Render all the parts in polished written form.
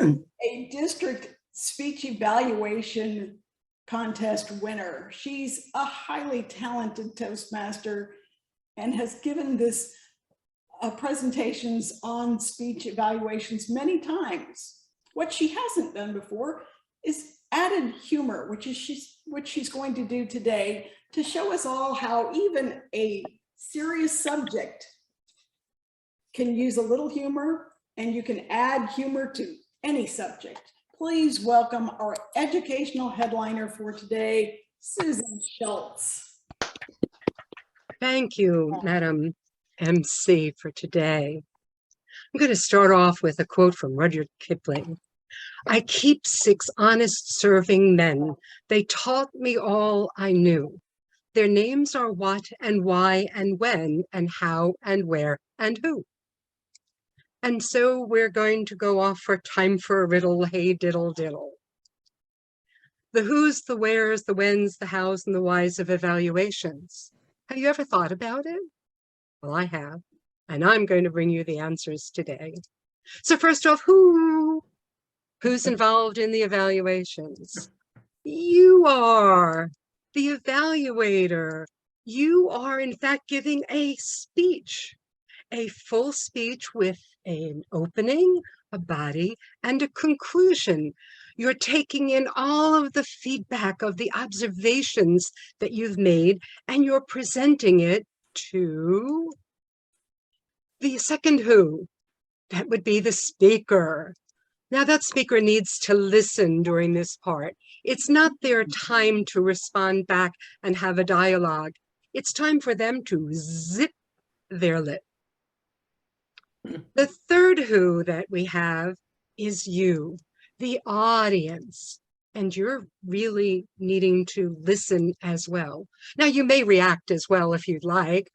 a district speech evaluation contest winner. She's a highly talented Toastmaster and has given this presentations on speech evaluations many times. What she hasn't done before is added humor, which is what she's going to do today to show us all how even a serious subject can use a little humor, and you can add humor to any subject. Please welcome our educational headliner for today, Susan Schulz. Thank you, Madam MC, for today. I'm going to start off with a quote from Rudyard Kipling. I keep 6 honest serving men. They taught me all I knew. Their names are what and why and when and how and where and who. And so we're going to go off for time for a riddle, hey diddle diddle. The who's, the where's, the when's, the how's, and the why's of evaluations. Have you ever thought about it? Well, I have, and I'm going to bring you the answers today. So first off, who's involved in the evaluations? You are the evaluator. You are, in fact, giving a speech, a full speech with an opening, a body, and a conclusion. You're taking in all of the feedback of the observations that you've made, and you're presenting it to the second who. That would be the speaker. Now that speaker needs to listen during this part. It's not their time to respond back and have a dialogue. It's time for them to zip their lip. The third who that we have is you, the audience, and you're really needing to listen as well. Now you may react as well if you'd like,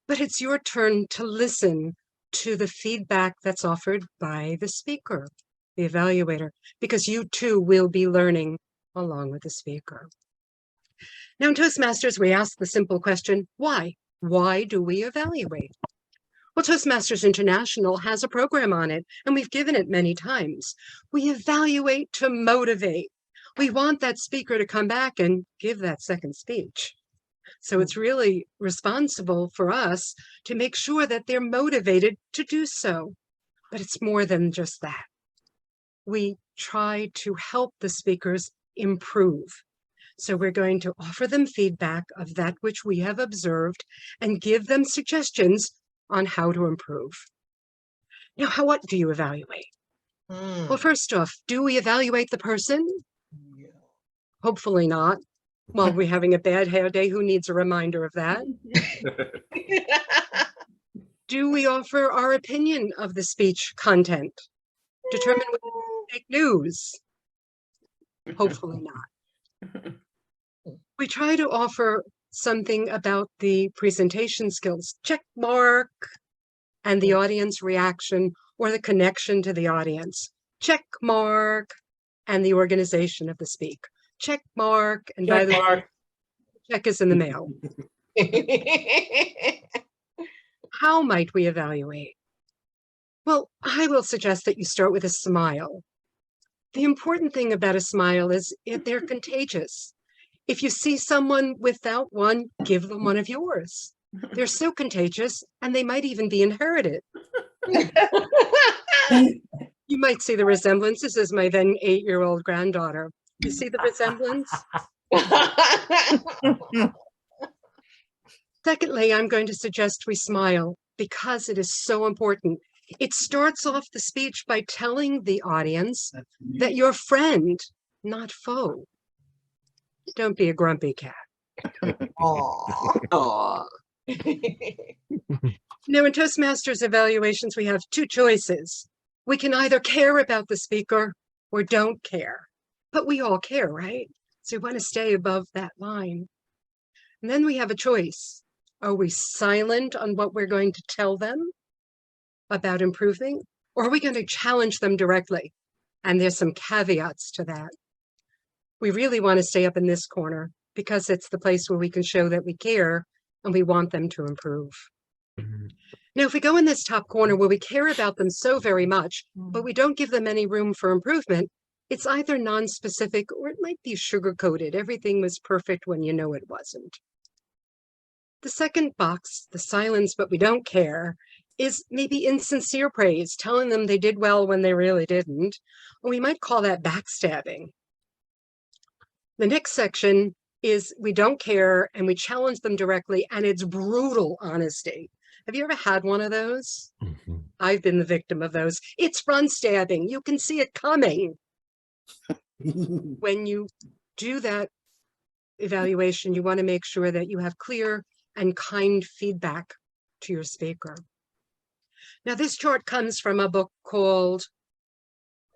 but it's your turn to listen to the feedback that's offered by the speaker, the evaluator, because you too will be learning along with the speaker. Now in Toastmasters, we ask the simple question, why? Why do we evaluate? Well, Toastmasters International has a program on it, and we've given it many times. We evaluate to motivate. We want that speaker to come back and give that second speech. So it's really responsible for us to make sure that they're motivated to do so. But it's more than just that. We try to help the speakers improve. So we're going to offer them feedback of that which we have observed and give them suggestions on how to improve. Now, what do you evaluate? Well, first off, do we evaluate the person? Yeah. Hopefully not. While we're having a bad hair day, who needs a reminder of that? Do we offer our opinion of the speech content? Determine whether it's fake news? Hopefully not. We try to offer something about the presentation skills, check mark, and the audience reaction or the connection to the audience, check mark, and the organization of the speak, check mark, and by the way, check is in the mail. How might we evaluate? Well, I will suggest that you start with a smile. The important thing about a smile is they're contagious. If you see someone without one, give them one of yours. They're so contagious, and they might even be inherited. You might see the resemblance. This is my then 8-year-old granddaughter. You see the resemblance? Secondly, I'm going to suggest we smile because it is so important. It starts off the speech by telling the audience that you're friend, not foe. Don't be a grumpy cat. Aww. Now, in Toastmasters evaluations, we have 2 choices. We can either care about the speaker or don't care. But we all care, right? So we want to stay above that line. And then we have a choice. Are we silent on what we're going to tell them about improving? Or are we going to challenge them directly? And there's some caveats to that. We really want to stay up in this corner because it's the place where we can show that we care and we want them to improve. Now, if we go in this top corner where we care about them so very much, but we don't give them any room for improvement, it's either non-specific or it might be sugar-coated. Everything was perfect when you know it wasn't. The second box, the silence, but we don't care, is maybe insincere praise, telling them they did well when they really didn't. Or we might call that backstabbing. The next section is we don't care and we challenge them directly, and it's brutal honesty. Have you ever had one of those? I've been the victim of those. It's front stabbing. You can see it coming. When you do that evaluation, you want to make sure that you have clear and kind feedback to your speaker. Now, this chart comes from a book called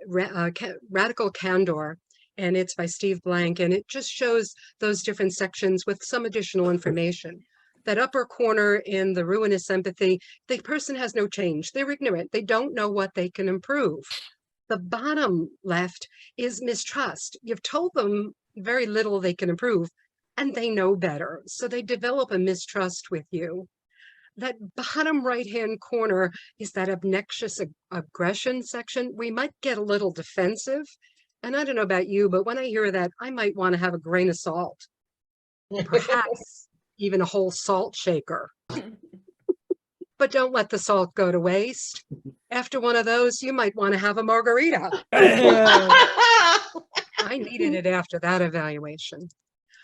Radical Candor, and it's by Steve Blank, and it just shows those different sections with some additional information. That upper corner in the ruinous empathy, the person has no change. They're ignorant. They don't know what they can improve. The bottom left is mistrust. You've told them very little they can improve, and they know better. So they develop a mistrust with you. That bottom right-hand corner is that obnoxious aggression section. We might get a little defensive. And I don't know about you, but when I hear that, I might want to have a grain of salt. Perhaps even a whole salt shaker. But don't let the salt go to waste. After one of those, you might want to have a margarita. I needed it after that evaluation.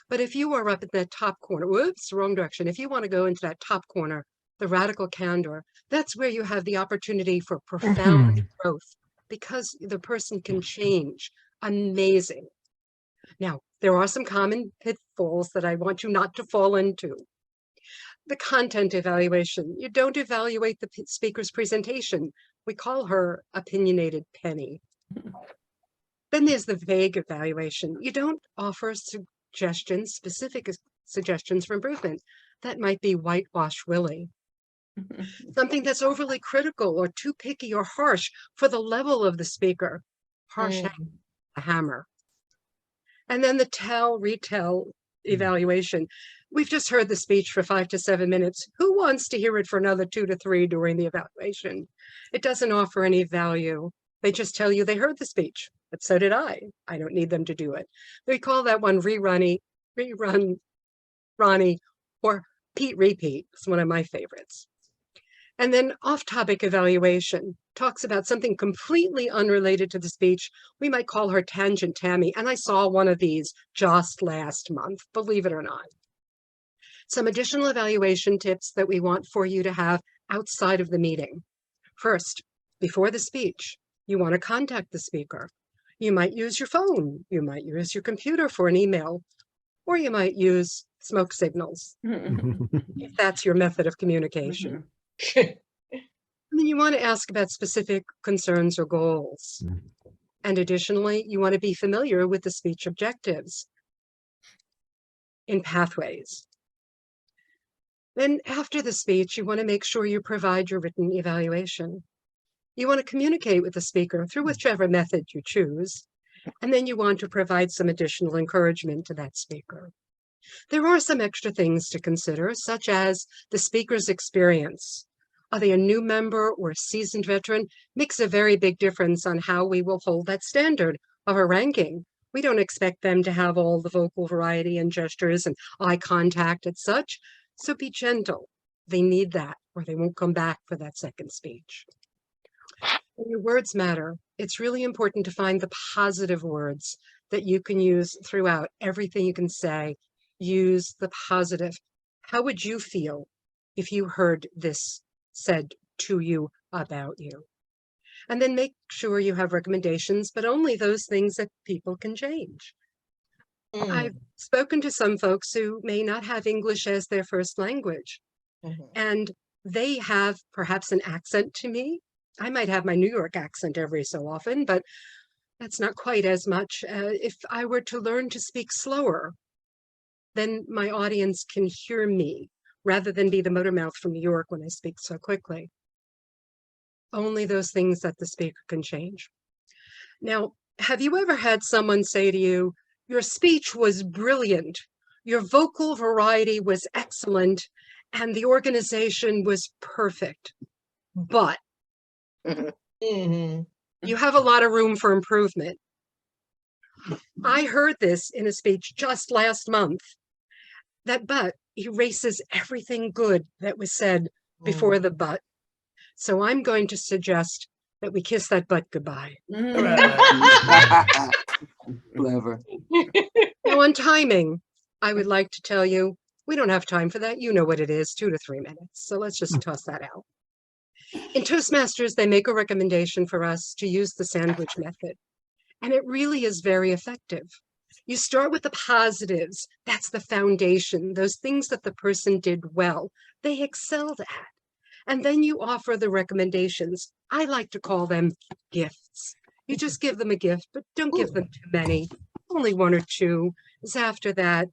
But if you are up in that top corner, whoops, wrong direction. If you want to go into that top corner, the radical candor, that's where you have the opportunity for profound growth because the person can change. Amazing. Now, there are some common pitfalls that I want you not to fall into. The content evaluation. You don't evaluate the speaker's presentation. We call her opinionated Penny. Then there's the vague evaluation. You don't offer suggestions, specific suggestions for improvement. That might be whitewash Willie. Something that's overly critical or too picky or harsh for the level of the speaker. Harsh a hammer. And then the retell evaluation. We've just heard the speech for 5 to 7 minutes. Who wants to hear it for another 2 to 3 during the evaluation? It doesn't offer any value. They just tell you they heard the speech, but so did I. I don't need them to do it. We call that one rerun, Ronnie, or Pete repeat. It's one of my favorites. And then off-topic evaluation talks about something completely unrelated to the speech. We might call her Tangent Tammy. And I saw one of these just last month, believe it or not. Some additional evaluation tips that we want for you to have outside of the meeting. First, before the speech, you want to contact the speaker. You might use your phone. You might use your computer for an email, or you might use smoke signals, if that's your method of communication. And then you want to ask about specific concerns or goals. And additionally, you want to be familiar with the speech objectives in pathways. Then after the speech, you want to make sure you provide your written evaluation. You want to communicate with the speaker through whichever method you choose. And then you want to provide some additional encouragement to that speaker. There are some extra things to consider, such as the speaker's experience. Are they a new member or a seasoned veteran? Makes a very big difference on how we will hold that standard of a ranking. We don't expect them to have all the vocal variety and gestures and eye contact and such. So be gentle. They need that, or they won't come back for that second speech. And your words matter. It's really important to find the positive words that you can use throughout everything you can say. Use the positive. How would you feel if you heard this said to you about you? And then make sure you have recommendations, but only those things that people can change. I've spoken to some folks who may not have English as their first language, and they have perhaps an accent to me. I might have my New York accent every so often, but that's not quite as much. If I were to learn to speak slower, then my audience can hear me rather than be the motor mouth from New York when I speak so quickly. Only those things that the speaker can change. Now, have you ever had someone say to you, your speech was brilliant, your vocal variety was excellent, and the organization was perfect. But you have a lot of room for improvement. I heard this in a speech just last month. That but erases everything good that was said before the but. So I'm going to suggest that we kiss that butt goodbye. Clever. Now on timing, I would like to tell you, we don't have time for that. You know what it is, 2 to 3 minutes. So let's just toss that out. In Toastmasters, they make a recommendation for us to use the sandwich method. And it really is very effective. You start with the positives. That's the foundation, those things that the person did well, they excelled at. And then you offer the recommendations. I like to call them gifts. You just give them a gift, but don't give them too many. Only 1 or 2. Because after that,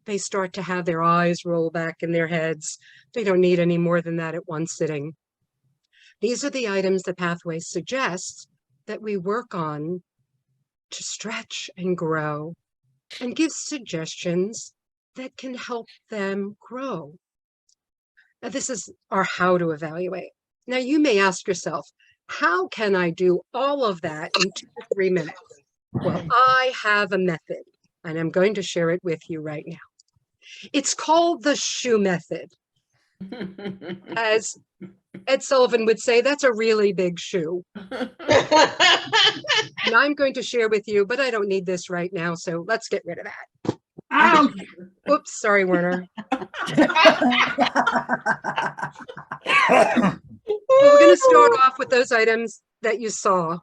they start to have their eyes roll back in their heads. They don't need any more than that at one sitting. These are the items that Pathways suggests that we work on to stretch and grow, and give suggestions that can help them grow. Now, this is our how to evaluate. Now, you may ask yourself, how can I do all of that in 2 to 3 minutes? Well, I have a method, and I'm going to share it with you right now. It's called the shoe method. As Ed Sullivan would say, that's a really big shoe. And I'm going to share with you, but I don't need this right now, so let's get rid of that. Oops, sorry, Werner. Well, we're going to start off with those items that you saw.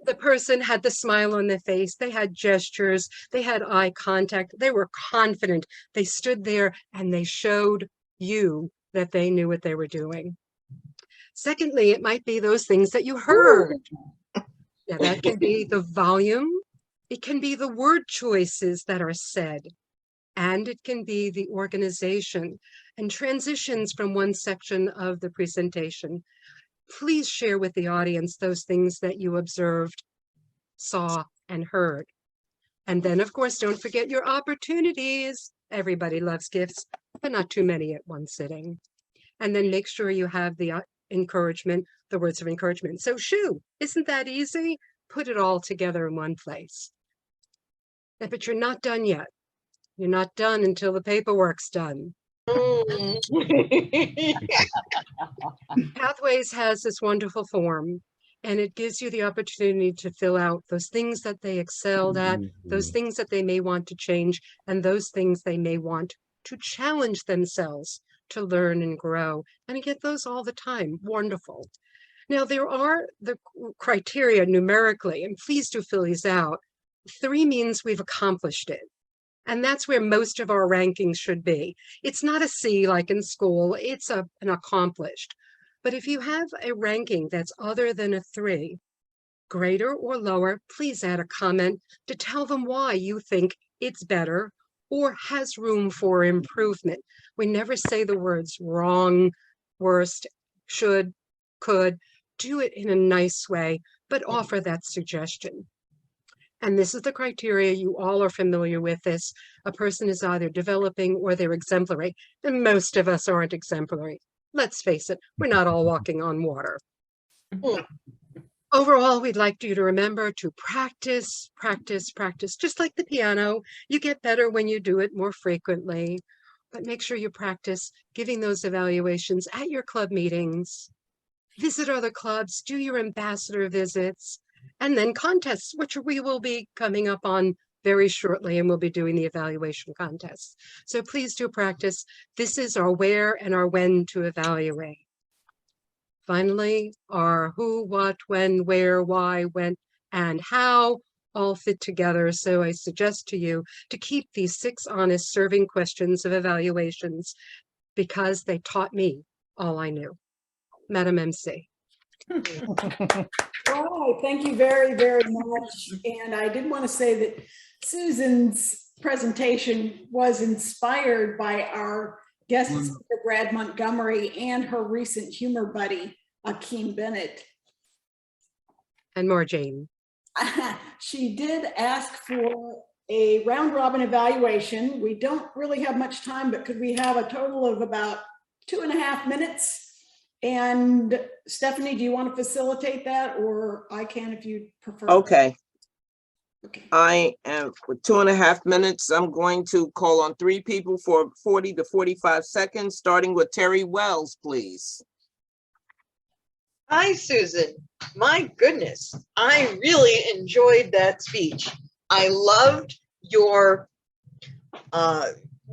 The person had the smile on their face. They had gestures. They had eye contact. They were confident. They stood there and they showed you that they knew what they were doing. Secondly, it might be those things that you heard. Now, that can be the volume. It can be the word choices that are said. And it can be the organization and transitions from one section of the presentation. Please share with the audience those things that you observed, saw, and heard. And then, of course, don't forget your opportunities. Everybody loves gifts, but not too many at one sitting. And then make sure you have the encouragement, the words of encouragement. So shoo, isn't that easy? Put it all together in one place. But you're not done yet. You're not done until the paperwork's done. Pathways has this wonderful form, and it gives you the opportunity to fill out those things that they excelled at, those things that they may want to change, and those things they may want to challenge themselves to learn and grow. And I get those all the time. Wonderful. Now, there are the criteria numerically, and please do fill these out. 3 means we've accomplished it. And that's where most of our rankings should be. It's not a C like in school, it's an accomplished. But if you have a ranking that's other than a 3, greater or lower, please add a comment to tell them why you think it's better or has room for improvement. We never say the words wrong, worst, should, could. Do it in a nice way, but offer that suggestion. And this is the criteria. You all are familiar with this. A person is either developing or they're exemplary. And most of us aren't exemplary. Let's face it, we're not all walking on water. Overall, we'd like you to remember to practice, practice, practice. Just like the piano, you get better when you do it more frequently. But make sure you practice giving those evaluations at your club meetings. Visit other clubs, do your ambassador visits. And then contests, which we will be coming up on very shortly, and we'll be doing the evaluation contests. So please do practice. This is our where and our when to evaluate. Finally, our who, what, when, where, why, when, and how all fit together. So I suggest to you to keep these 6 honest serving questions of evaluations because they taught me all I knew. Madam MC. Oh, thank you very, very much. And I did want to say that Susan's presentation was inspired by our guest speaker, Brad Montgomery, and her recent humor buddy, Akeem Bennett. And more, Jane. She did ask for a round robin evaluation. We don't really have much time, but could we have a total of about 2.5 minutes? And Stephanie, do you want to facilitate that, or I can if you prefer? Okay. Okay. I am, with 2.5 minutes, I'm going to call on 3 people for 40 to 45 seconds, starting with Terry Wells, please. Hi, Susan. My goodness, I really enjoyed that speech. I loved your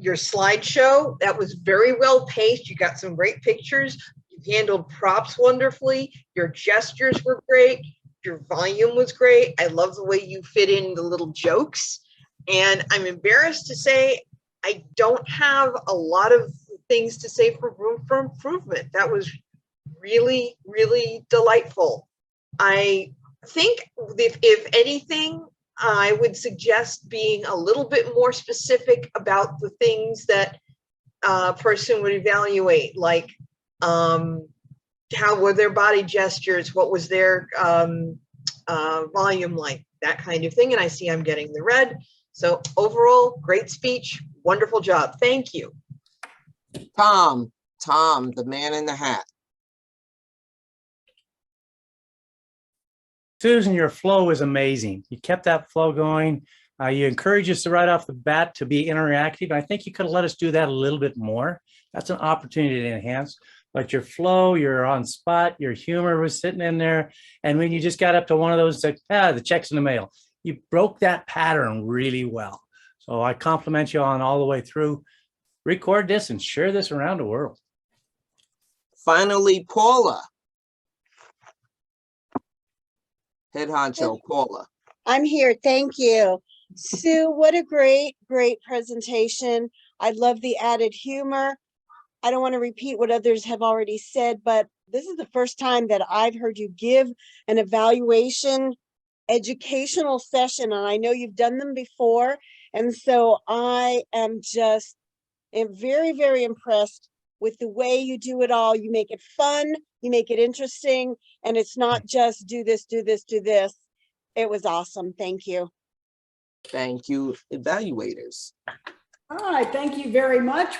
slideshow. That was very well paced. You got some great pictures. You handled props wonderfully. Your gestures were great. Your volume was great. I love the way you fit in the little jokes. And I'm embarrassed to say I don't have a lot of things to say for room for improvement. That was really, really delightful. I think if anything, I would suggest being a little bit more specific about the things that a person would evaluate, like how were their body gestures, what was their volume like, that kind of thing. And I see I'm getting the red. So overall, great speech, wonderful job. Thank you. Tom, the man in the hat. Susan, your flow is amazing. You kept that flow going. You encouraged us right off the bat to be interactive. I think you could have let us do that a little bit more. That's an opportunity to enhance. But your flow, your on spot, your humor was sitting in there. And when you just got up to one of those, like, the check's in the mail, you broke that pattern really well. So I compliment you on all the way through. Record this and share this around the world. Finally, Paula. Head honcho, Paula. I'm here. Thank you. Sue, what a great presentation. I love the added humor. I don't want to repeat what others have already said, but this is the first time that I've heard you give an evaluation educational session, and I know you've done them before. And so I am just very, very impressed with the way you do it all. You make it fun, you make it interesting, and it's not just do this, do this, do this. It was awesome. Thank you. Thank you, evaluators. All right, thank you very much.